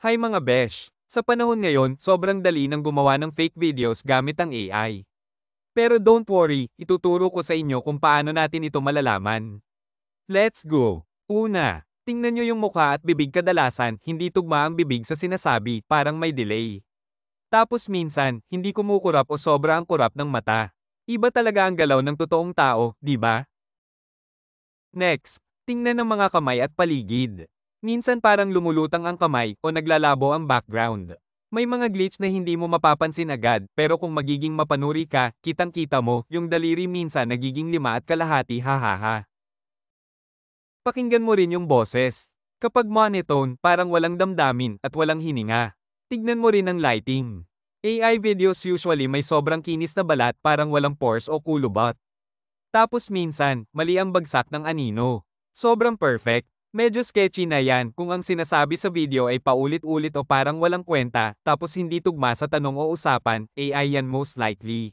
Hi mga besh! Sa panahon ngayon, sobrang dali ng gumawa ng fake videos gamit ang AI. Pero don't worry, ituturo ko sa inyo kung paano natin ito malalaman. Let's go! Una, tingnan nyo yung mukha at bibig kadalasan, hindi tugma ang bibig sa sinasabi, parang may delay. Tapos minsan, hindi kumukurap o sobra ang kurap ng mata. Iba talaga ang galaw ng totoong tao, di ba? Next, tingnan ang mga kamay at paligid. Minsan parang lumulutang ang kamay o naglalabo ang background. May mga glitch na hindi mo mapapansin agad, pero kung magiging mapanuri ka, kitang-kita mo, yung daliri minsan nagiging 5 at kalahati, hahaha. Pakinggan mo rin yung boses. Kapag monotone, parang walang damdamin at walang hininga. Tignan mo rin ang lighting. AI videos usually may sobrang kinis na balat, parang walang pores o kulubot. Tapos minsan, mali ang bagsak ng anino. Sobrang perfect. Medyo sketchy na yan kung ang sinasabi sa video ay paulit-ulit o parang walang kwenta, tapos hindi tugma sa tanong o usapan, AI yan most likely.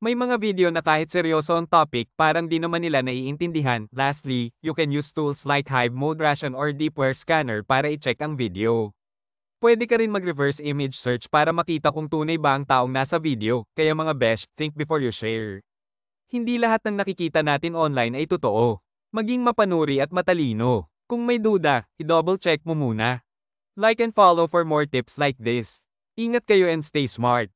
May mga video na kahit seryoso ang topic, parang di naman nila naiintindihan. Lastly, you can use tools like Hive Mode Ration or Deepware Scanner para i-check ang video. Pwede ka rin mag-reverse image search para makita kung tunay ba ang taong nasa video, kaya mga besh, think before you share. Hindi lahat ng nakikita natin online ay totoo. Maging mapanuri at matalino. Kung may duda, i-double check mo muna. Like and follow for more tips like this. Ingat kayo and stay smart.